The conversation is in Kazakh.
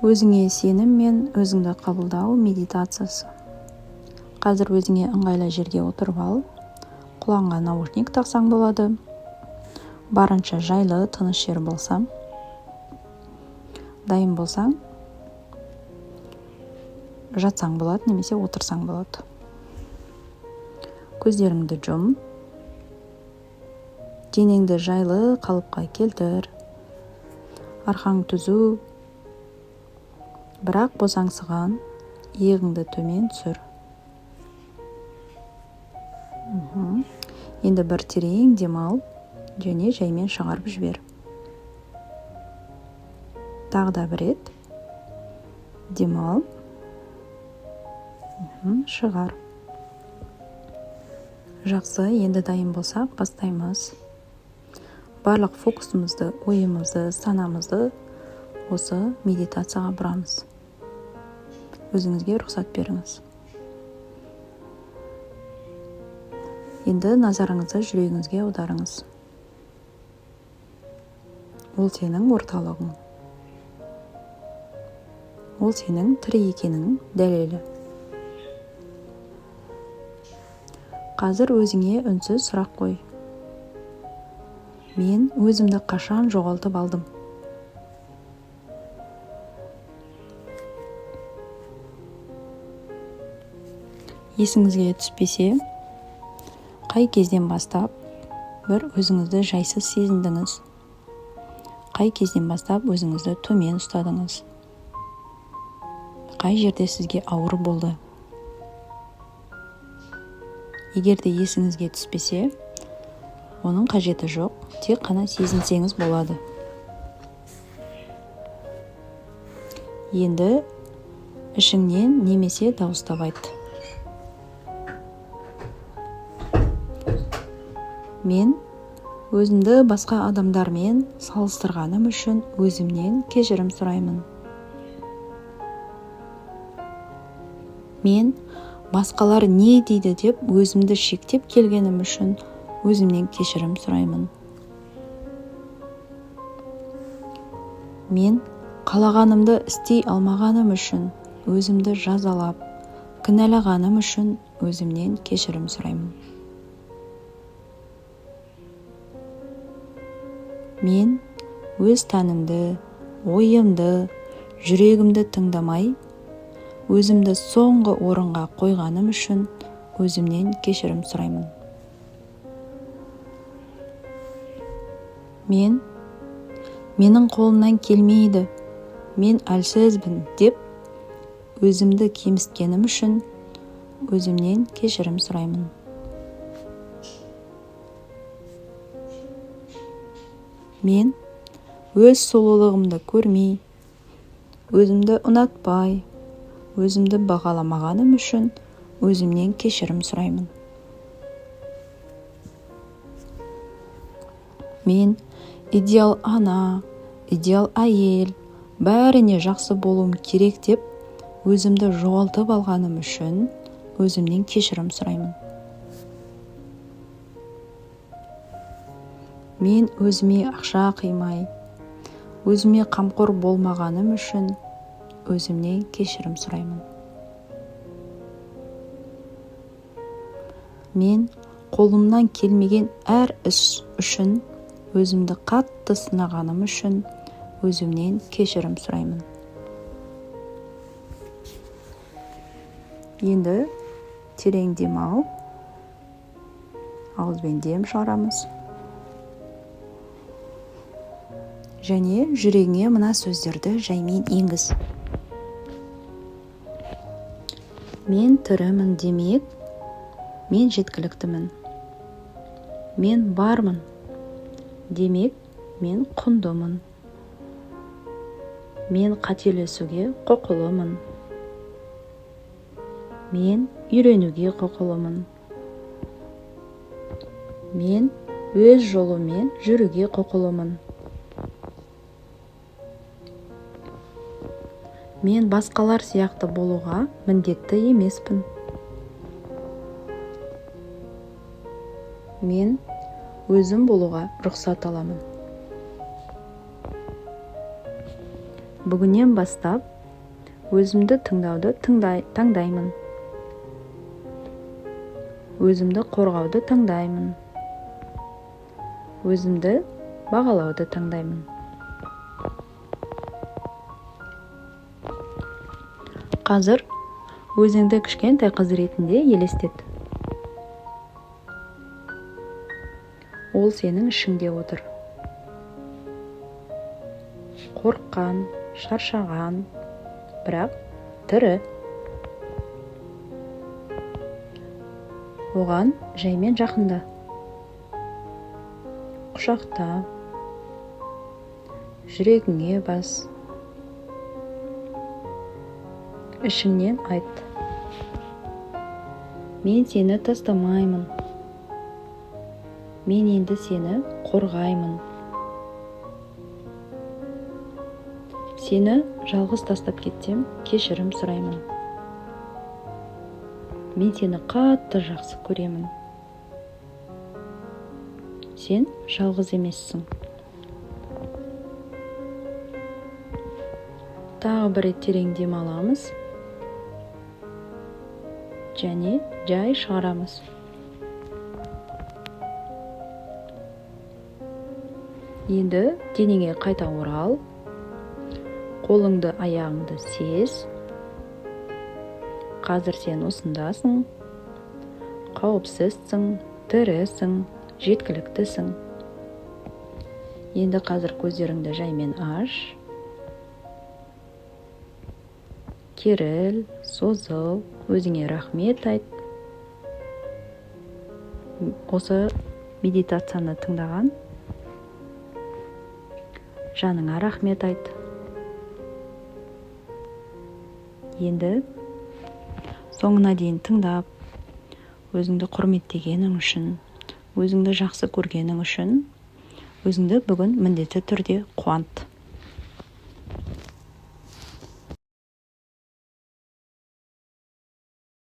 Өзіңе сенім мен өзіңді қабылдау медитациясы. Қазір өзіңе ыңғайлы жерге отырып ал. Құлағыңа наушник тақсаң болады. Барынша жайлы, тыныш жер болса. Дайын болсаң, жатсаң болады, немесе отырсаң болады. Көздеріңді жұм. Денеңді жайлы қалыпқа келтір. Арқаң түзу, бірақ босаңсыған, иығыңды төмен түсір. Енді бір терең демал, және жаймен шығарып жібер. Тағы да бір рет. Демал. Шығар. Жақсы, енді дайын болсақ, бастаймыз. Барлық фокусымызды, ойымызды, санамызды осы медитацияға бұрамыз. Өзіңізге рұқсат беріңіз. Енді назарыңызды жүрегіңізге аударыңыз. Ол сенің орталығың. Ол сенің тірі екенің дәлелі. Қазір өзіңе үнсіз сұрақ қой. Мен өзімді қашан жоғалтып алдым? Есіңізге түспесе, қай кезден бастап бір өзіңізді жайсыз сезіндіңіз? Қай кезден бастап өзіңізді төмен ұстадыңыз? Қай жерде сізге ауыр болды? Егер де есіңізге түспесе, оның қажеті жоқ, тек қана сезінсеңіз болады. Енді ішіңнен немесе дауыстап айт. Мен өзімді басқа адамдармен салыстырғаным үшін өзімнен кешірім сұраймын. Мен басқалар не дейді деп өзімді шектеп келгенім үшін өзімнен кешірім сұраймын. Мен қалағанымды істей алмағаным үшін өзімді жазалап, кінәлағаным үшін өзімнен кешірім сұраймын. Мен өз тәнімді, ойымды, жүрегімді тыңдамай, өзімді соңғы орынға қойғаным үшін өзімнен кешірім сұраймын. Менің қолымнан келмейді, мен әлсізбін деп өзімді кемсіткенім үшін өзімнен кешірім сұраймын. Мен өз сұлулығымды көрмей, өзімді ұнатпай, өзімді бағаламағаным үшін өзімнен кешірім сұраймын. Мен идеал ана, идеал әйел, бәріне жақсы болуым керек деп өзімді жоғалтып алғаным үшін өзімнен кешірім сұраймын. Мен өзіме ақша қимай, өзіме қамқор болмағаным үшін өзімнен кешірім сұраймын. Мен қолымнан келмеген әр іс үшін өзімді қатты сынағаным үшін өзімнен кешірім сұраймын. Енді терең демал, ауызбен дем шығарамыз. Және жүрегіңе мына сөздерді жаймен енгіз. Мен тірімін демек, мен жеткіліктімін. Мен бармын. Демек, мен құндымын. Мен қателесуге құқылымын. Мен үйренуге құқылымын. Мен өз жолыммен жүруге құқылымын. Мен басқалар сияқты болуға міндетті емеспін. Мен өзім болуға рұқсат аламын. Бүгіннен бастап өзімді тыңдауды таңдаймын. Өзімді қорғауды таңдаймын. Өзімді бағалауды таңдаймын. Қазір өзіңді кішкентай қыз ретінде елестет. Ол сенің ішіңде отыр. Қорыққан, шаршаған, бірақ тірі. Оған жаймен жақында. Құшақта, жүрегіңе бас. Ішіңнен айт. Мен сені тастамаймын. Мен енді сені қорғаймын. Сені жалғыз тастап кетсем, кешірім сұраймын. Мен сені қатты жақсы көремін. Сен жалғыз емессің. Тағы бір рет терең дем аламыз. Және жай шығарамыз. Енді денеңе қайта орал. Қолыңды, аяғыңды сез. Қазір сен осындасың. Қауіпсізсің, тірісің, жеткіліктісің. Енді қазір көздеріңді жаймен аш. Керіл, созыл, өзіңе рахмет айт. Осы медитацияны тыңдаған жаныңа рахмет айт. Енді соңына дейін тыңдап, өзіңді құрметтегенің үшін, өзіңді жақсы көргенің үшін, өзіңді бүгін міндетті түрде қуант.